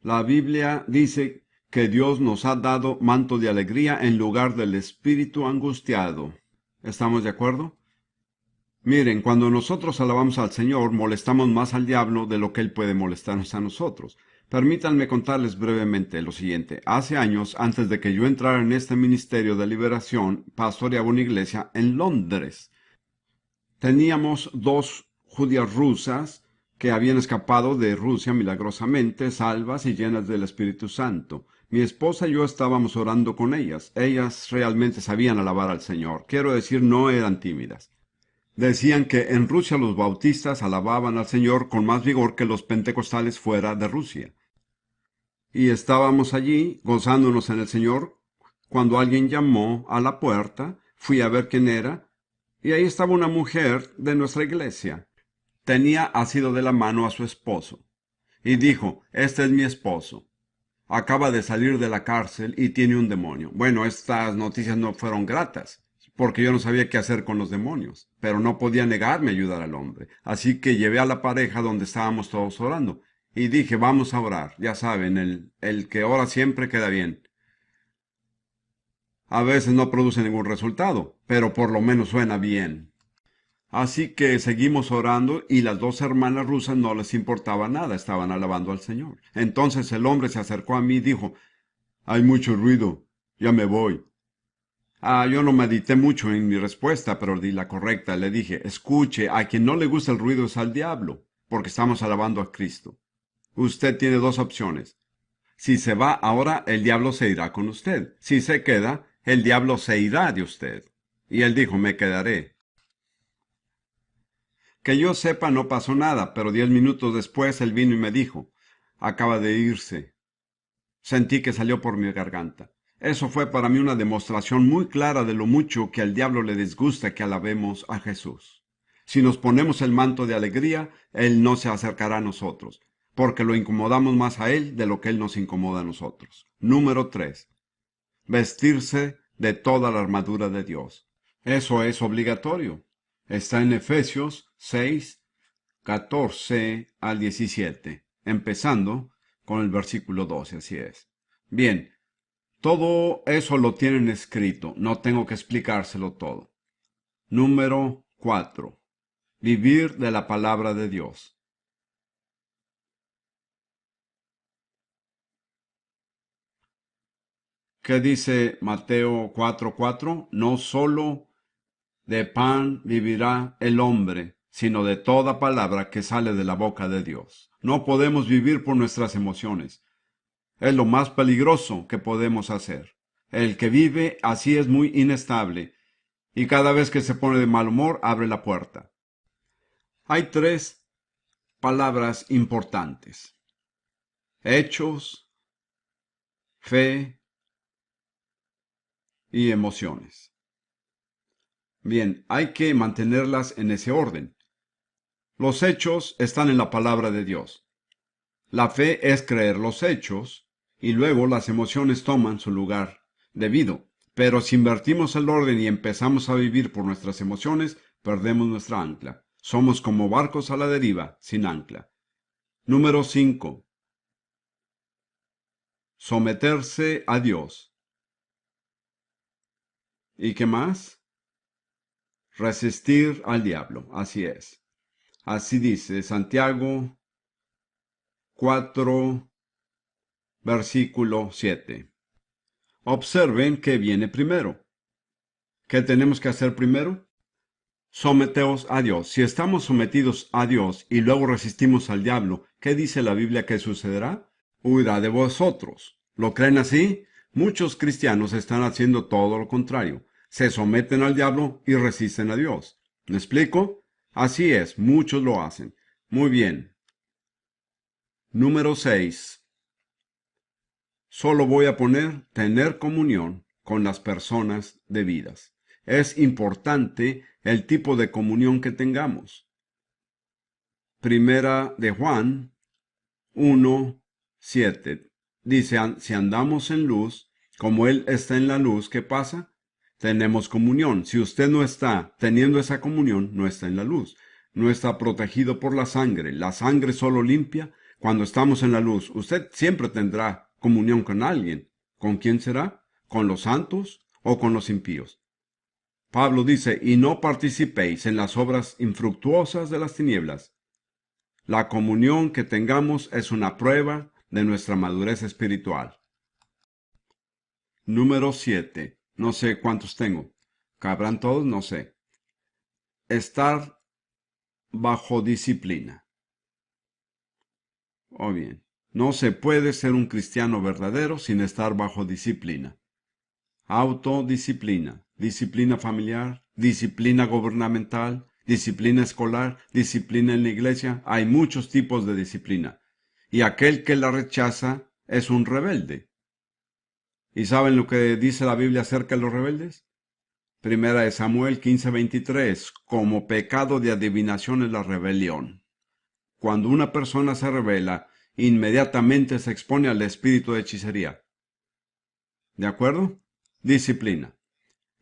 La Biblia dice que Dios nos ha dado manto de alegría en lugar del espíritu angustiado. ¿Estamos de acuerdo? Miren, cuando nosotros alabamos al Señor, molestamos más al diablo de lo que Él puede molestarnos a nosotros. Permítanme contarles brevemente lo siguiente. Hace años, antes de que yo entrara en este ministerio de liberación, pastoreaba una iglesia en Londres. Teníamos 2 judías rusas que habían escapado de Rusia milagrosamente, salvas y llenas del Espíritu Santo. Mi esposa y yo estábamos orando con ellas. Ellas realmente sabían alabar al Señor. Quiero decir, no eran tímidas. Decían que en Rusia los bautistas alababan al Señor con más vigor que los pentecostales fuera de Rusia. Y estábamos allí gozándonos en el Señor cuando alguien llamó a la puerta. Fui a ver quién era, y ahí estaba una mujer de nuestra iglesia. Tenía asido de la mano a su esposo y dijo: este es mi esposo. Acaba de salir de la cárcel y tiene un demonio. Bueno, estas noticias no fueron gratas, porque yo no sabía qué hacer con los demonios, pero no podía negarme a ayudar al hombre. Así que llevé a la pareja donde estábamos todos orando, y dije: vamos a orar. Ya saben, el que ora siempre queda bien. A veces no produce ningún resultado, pero por lo menos suena bien. Así que seguimos orando y las 2 hermanas rusas no les importaba nada, estaban alabando al Señor. Entonces el hombre se acercó a mí y dijo: hay mucho ruido, ya me voy. Yo no medité mucho en mi respuesta, pero di la correcta. Le dije: escuche, a quien no le gusta el ruido es al diablo, porque estamos alabando a Cristo. Usted tiene 2 opciones. Si se va ahora, el diablo se irá con usted. Si se queda, el diablo se irá de usted. Y él dijo: me quedaré. Que yo sepa, no pasó nada, pero 10 minutos después él vino y me dijo: acaba de irse. Sentí que salió por mi garganta. Eso fue para mí una demostración muy clara de lo mucho que al diablo le disgusta que alabemos a Jesús. Si nos ponemos el manto de alegría, Él no se acercará a nosotros, porque lo incomodamos más a Él de lo que Él nos incomoda a nosotros. Número 3. Vestirse de toda la armadura de Dios. Eso es obligatorio. Está en Efesios 6, 14 al 17, empezando con el versículo 12, así es. Bien, todo eso lo tienen escrito, no tengo que explicárselo todo. Número 4. Vivir de la palabra de Dios. ¿Qué dice Mateo 4:4? No solo de pan vivirá el hombre, sino de toda palabra que sale de la boca de Dios. No podemos vivir por nuestras emociones. Es lo más peligroso que podemos hacer. El que vive así es muy inestable y cada vez que se pone de mal humor abre la puerta. Hay tres palabras importantes: hechos, fe y emociones. Bien, hay que mantenerlas en ese orden. Los hechos están en la palabra de Dios. La fe es creer los hechos y luego las emociones toman su lugar debido. Pero si invertimos el orden y empezamos a vivir por nuestras emociones, perdemos nuestra ancla. Somos como barcos a la deriva, sin ancla. Número 5. Someterse a Dios. ¿Y qué más? Resistir al diablo. Así es. Así dice Santiago 4, versículo 7. Observen qué viene primero. ¿Qué tenemos que hacer primero? Someteos a Dios. Si estamos sometidos a Dios y luego resistimos al diablo, ¿qué dice la Biblia que sucederá? Huirá de vosotros. ¿Lo creen así? Muchos cristianos están haciendo todo lo contrario. Se someten al diablo y resisten a Dios. ¿Me explico? Así es, muchos lo hacen. Muy bien. Número 6. Solo voy a poner tener comunión con las personas debidas. Es importante el tipo de comunión que tengamos. Primera de Juan 1:7 dice, si andamos en luz, como Él está en la luz, ¿qué pasa? Tenemos comunión. Si usted no está teniendo esa comunión, no está en la luz. No está protegido por la sangre. La sangre solo limpia cuando estamos en la luz. Usted siempre tendrá comunión con alguien. ¿Con quién será? ¿Con los santos o con los impíos? Pablo dice, y no participéis en las obras infructuosas de las tinieblas. La comunión que tengamos es una prueba de nuestra madurez espiritual. Número 7. No sé cuántos tengo. ¿Cabrán todos? No sé. Estar bajo disciplina. O bien, no se puede ser un cristiano verdadero sin estar bajo disciplina. Autodisciplina, disciplina familiar, disciplina gubernamental, disciplina escolar, disciplina en la iglesia. Hay muchos tipos de disciplina. Y aquel que la rechaza es un rebelde. ¿Y saben lo que dice la Biblia acerca de los rebeldes? Primera de Samuel 15:23. Como pecado de adivinación es la rebelión. Cuando una persona se rebela, inmediatamente se expone al espíritu de hechicería. ¿De acuerdo? Disciplina.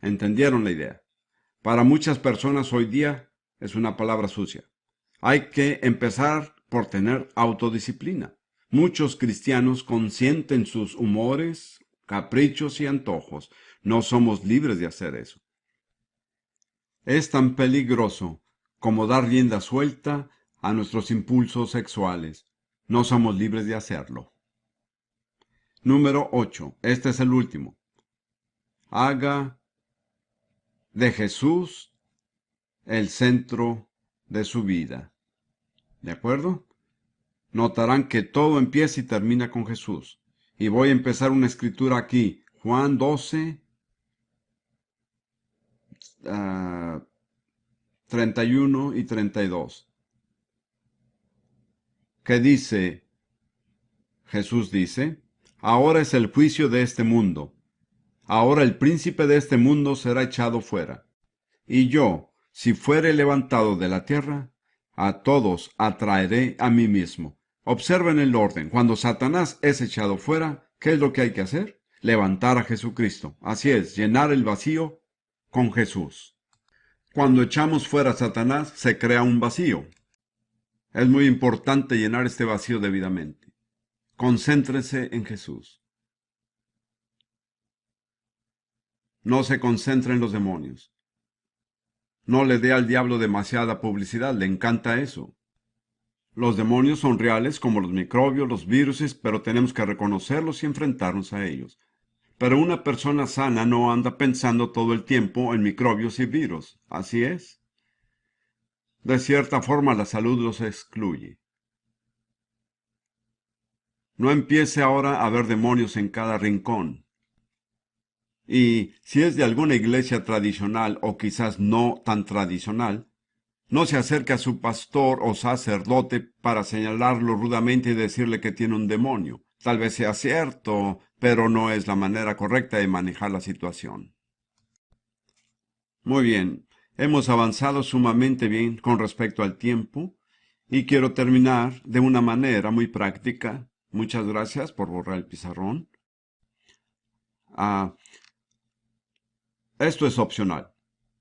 ¿Entendieron la idea? Para muchas personas hoy día es una palabra sucia. Hay que empezar por tener autodisciplina. Muchos cristianos consienten sus humores, caprichos y antojos. No somos libres de hacer eso. Es tan peligroso como dar rienda suelta a nuestros impulsos sexuales. No somos libres de hacerlo. Número 8. Este es el último. Haga de Jesús el centro de su vida. ¿De acuerdo? Notarán que todo empieza y termina con Jesús. Y voy a empezar una escritura aquí. Juan 12, 31 y 32. ¿Qué dice? Jesús dice, ahora es el juicio de este mundo. Ahora el príncipe de este mundo será echado fuera. Y yo, si fuere levantado de la tierra, a todos atraeré a mí mismo. Observen el orden. Cuando Satanás es echado fuera, ¿qué es lo que hay que hacer? Levantar a Jesucristo. Así es, llenar el vacío con Jesús. Cuando echamos fuera a Satanás, se crea un vacío. Es muy importante llenar este vacío debidamente. Concéntrese en Jesús. No se concentre en los demonios. No le dé al diablo demasiada publicidad, le encanta eso. Los demonios son reales como los microbios, los virus, pero tenemos que reconocerlos y enfrentarnos a ellos. Pero una persona sana no anda pensando todo el tiempo en microbios y virus. Así es. De cierta forma la salud los excluye. No empiece ahora a ver demonios en cada rincón. Y si es de alguna iglesia tradicional o quizás no tan tradicional, no se acerque a su pastor o sacerdote para señalarlo rudamente y decirle que tiene un demonio. Tal vez sea cierto, pero no es la manera correcta de manejar la situación. Muy bien, hemos avanzado sumamente bien con respecto al tiempo y quiero terminar de una manera muy práctica. Muchas gracias por borrar el pizarrón. Esto es opcional.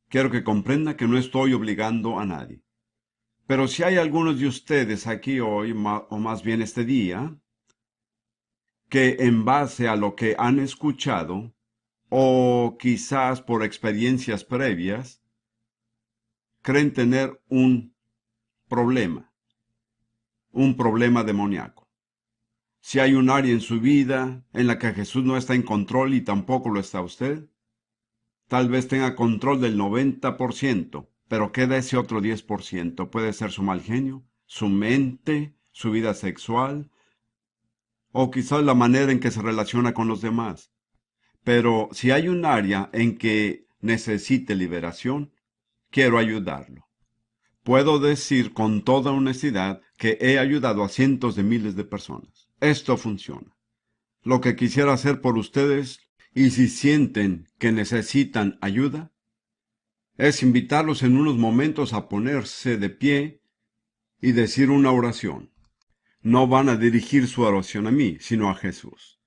Quiero que comprenda que no estoy obligando a nadie. Pero si hay algunos de ustedes aquí hoy, o más bien este día, que en base a lo que han escuchado, o quizás por experiencias previas, creen tener un problema demoníaco. Si hay un área en su vida en la que Jesús no está en control y tampoco lo está usted, tal vez tenga control del 90%, pero queda ese otro 10%. Puede ser su mal genio, su mente, su vida sexual, o quizás la manera en que se relaciona con los demás. Pero si hay un área en que necesite liberación, quiero ayudarlo. Puedo decir con toda honestidad que he ayudado a cientos de miles de personas. Esto funciona. Lo que quisiera hacer por ustedes, y si sienten que necesitan ayuda, es invitarlos en unos momentos a ponerse de pie y decir una oración. No van a dirigir su oración a mí, sino a Jesús.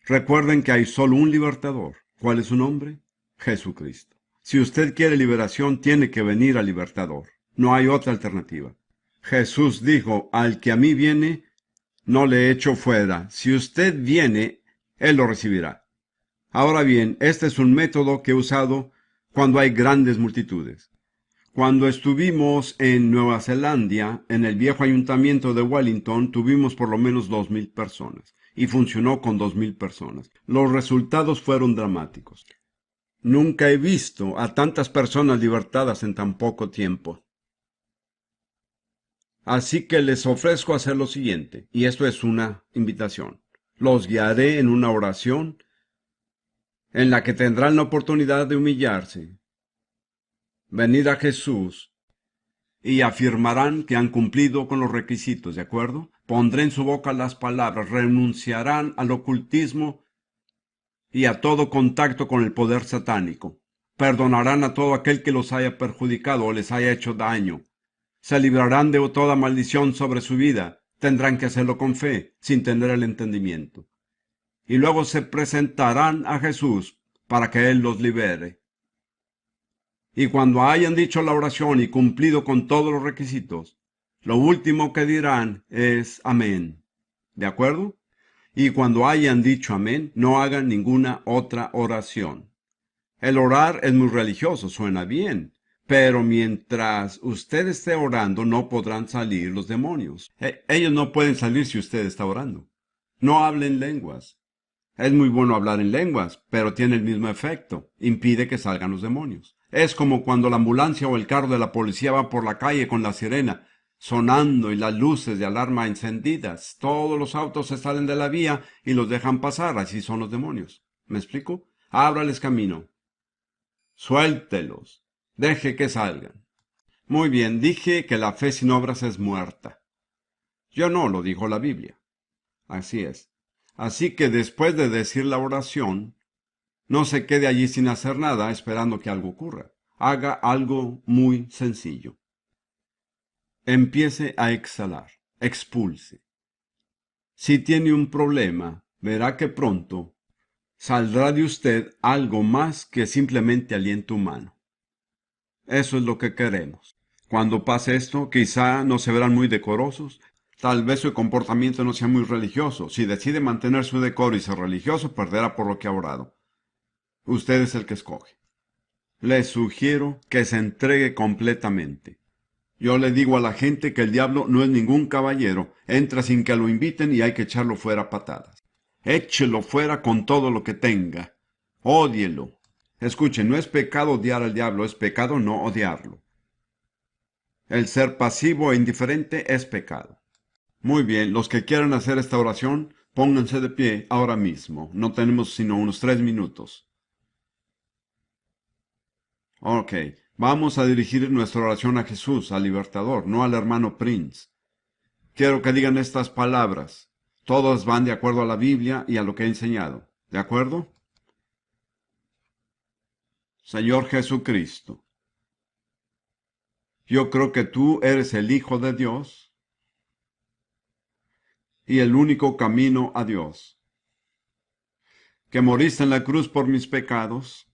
Recuerden que hay solo un libertador. ¿Cuál es su nombre? Jesucristo. Si usted quiere liberación, tiene que venir al libertador. No hay otra alternativa. Jesús dijo, al que a mí viene, no le echo fuera. Si usted viene, él lo recibirá. Ahora bien, este es un método que he usado cuando hay grandes multitudes. Cuando estuvimos en Nueva Zelanda, en el viejo ayuntamiento de Wellington, tuvimos por lo menos 2,000 personas. Y funcionó con 2,000 personas. Los resultados fueron dramáticos. Nunca he visto a tantas personas libertadas en tan poco tiempo. Así que les ofrezco hacer lo siguiente, y esto es una invitación. Los guiaré en una oración en la que tendrán la oportunidad de humillarse, venir a Jesús y afirmarán que han cumplido con los requisitos, ¿de acuerdo? Pondré en su boca las palabras, renunciarán al ocultismo y a todo contacto con el poder satánico. Perdonarán a todo aquel que los haya perjudicado o les haya hecho daño. Se librarán de toda maldición sobre su vida. Tendrán que hacerlo con fe, sin tener el entendimiento. Y luego se presentarán a Jesús para que Él los libere. Y cuando hayan dicho la oración y cumplido con todos los requisitos, lo último que dirán es amén. ¿De acuerdo? Y cuando hayan dicho amén, no hagan ninguna otra oración. El orar es muy religioso, suena bien, pero mientras usted esté orando no podrán salir los demonios. Ellos no pueden salir si usted está orando. No hablen lenguas. Es muy bueno hablar en lenguas, pero tiene el mismo efecto. Impide que salgan los demonios. Es como cuando la ambulancia o el carro de la policía va por la calle con la sirena sonando y las luces de alarma encendidas. Todos los autos se salen de la vía y los dejan pasar. Así son los demonios. ¿Me explico? Ábrales camino. Suéltelos. Deje que salgan. Muy bien, dije que la fe sin obras es muerta. Yo no, lo dijo la Biblia. Así es. Así que después de decir la oración, no se quede allí sin hacer nada esperando que algo ocurra. haga algo muy sencillo. Empiece a exhalar, expulse. Si tiene un problema, verá que pronto saldrá de usted algo más que simplemente aliento humano. Eso es lo que queremos. Cuando pase esto, quizá no se verán muy decorosos, tal vez su comportamiento no sea muy religioso. Si decide mantener su decoro y ser religioso, perderá por lo que ha orado. Usted es el que escoge. Le sugiero que se entregue completamente. Yo le digo a la gente que el diablo no es ningún caballero, entra sin que lo inviten y hay que echarlo fuera a patadas. Échelo fuera con todo lo que tenga. Ódielo. Escuchen, no es pecado odiar al diablo, es pecado no odiarlo. El ser pasivo e indiferente es pecado. Muy bien, los que quieran hacer esta oración, pónganse de pie ahora mismo. No tenemos sino unos 3 minutos. Ok, vamos a dirigir nuestra oración a Jesús, al libertador, no al hermano Prince. Quiero que digan estas palabras. Todas van de acuerdo a la Biblia y a lo que he enseñado. ¿De acuerdo? Señor Jesucristo, yo creo que tú eres el Hijo de Dios y el único camino a Dios, que moriste en la cruz por mis pecados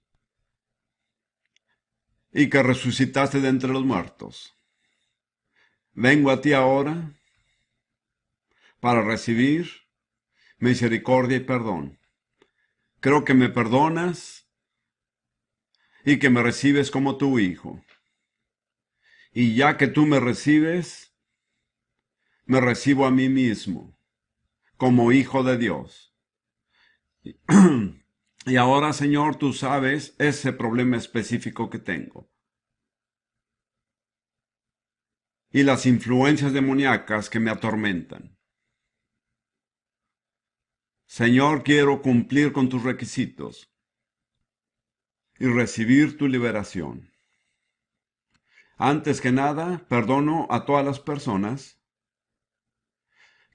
y que resucitaste de entre los muertos. Vengo a ti ahora para recibir misericordia y perdón. Creo que me perdonas y que me recibes como tu hijo. Y ya que tú me recibes, me recibo a mí mismo como hijo de Dios. Y ahora, Señor, tú sabes ese problema específico que tengo. Y las influencias demoníacas que me atormentan. Señor, quiero cumplir con tus requisitos y recibir tu liberación. Antes que nada, perdono a todas las personas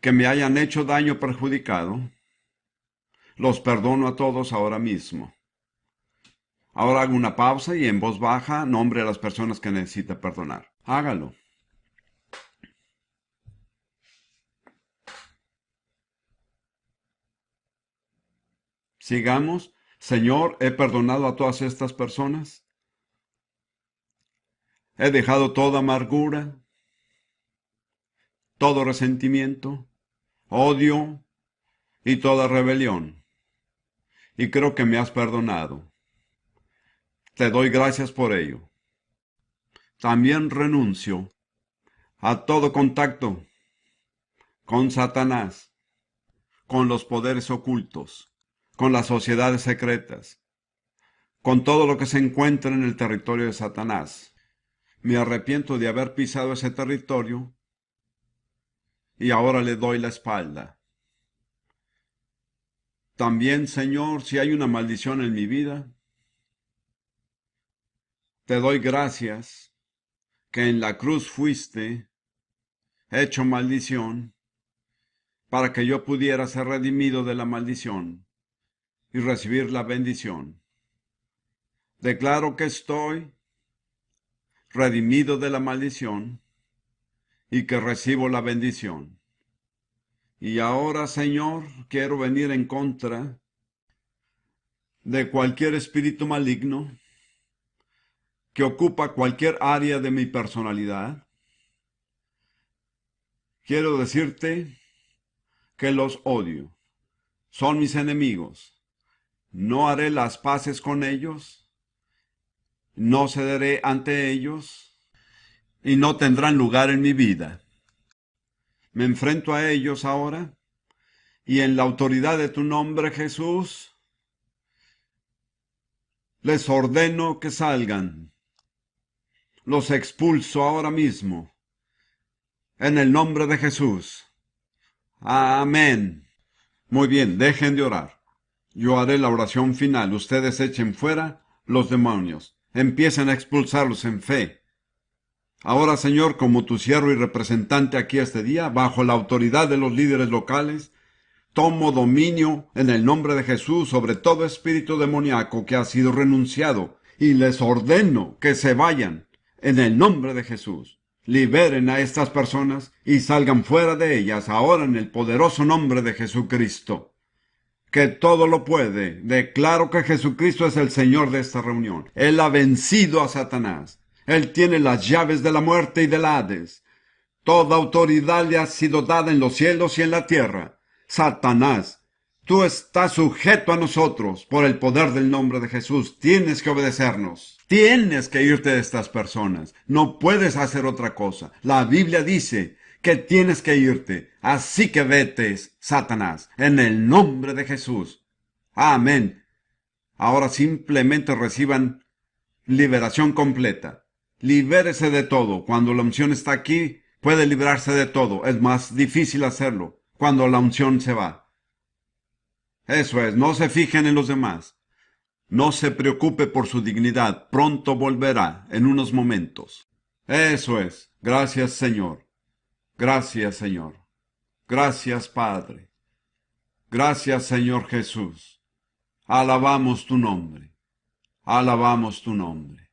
que me hayan hecho daño o perjudicado. Los perdono a todos ahora mismo. Ahora hago una pausa y en voz baja nombre a las personas que necesita perdonar. Hágalo. Sigamos. Señor, he perdonado a todas estas personas. He dejado toda amargura, todo resentimiento, odio y toda rebelión. Y creo que me has perdonado. Te doy gracias por ello. También renuncio a todo contacto con Satanás, con los poderes ocultos, con las sociedades secretas, con todo lo que se encuentra en el territorio de Satanás. Me arrepiento de haber pisado ese territorio y ahora le doy la espalda. También, Señor, si hay una maldición en mi vida, te doy gracias que en la cruz fuiste hecho maldición para que yo pudiera ser redimido de la maldición y recibir la bendición. Declaro que estoy redimido de la maldición y que recibo la bendición. Y ahora, Señor, quiero venir en contra de cualquier espíritu maligno que ocupa cualquier área de mi personalidad. Quiero decirte que los odio. Son mis enemigos. No haré las paces con ellos. No cederé ante ellos. Y no tendrán lugar en mi vida. Me enfrento a ellos ahora. Y en la autoridad de tu nombre, Jesús, les ordeno que salgan. Los expulso ahora mismo. En el nombre de Jesús. Amén. Muy bien, dejen de orar. Yo haré la oración final. Ustedes echen fuera los demonios. Empiecen a expulsarlos en fe. Ahora, Señor, como tu siervo y representante aquí este día, bajo la autoridad de los líderes locales, tomo dominio en el nombre de Jesús sobre todo espíritu demoníaco que ha sido renunciado y les ordeno que se vayan en el nombre de Jesús. Liberen a estas personas y salgan fuera de ellas ahora en el poderoso nombre de Jesucristo, que todo lo puede. Declaro que Jesucristo es el Señor de esta reunión. Él ha vencido a Satanás. Él tiene las llaves de la muerte y del Hades. Toda autoridad le ha sido dada en los cielos y en la tierra. Satanás, tú estás sujeto a nosotros por el poder del nombre de Jesús. Tienes que obedecernos. Tienes que irte de estas personas. No puedes hacer otra cosa. La Biblia dice que tienes que irte. Así que vete, Satanás, en el nombre de Jesús. Amén. Ahora simplemente reciban liberación completa. Libérese de todo. Cuando la unción está aquí, puede librarse de todo. Es más difícil hacerlo cuando la unción se va. Eso es, no se fijen en los demás. No se preocupe por su dignidad. Pronto volverá, en unos momentos. Eso es. Gracias, Señor. Gracias, Señor. Gracias, Padre. Gracias, Señor Jesús. Alabamos tu nombre. Alabamos tu nombre.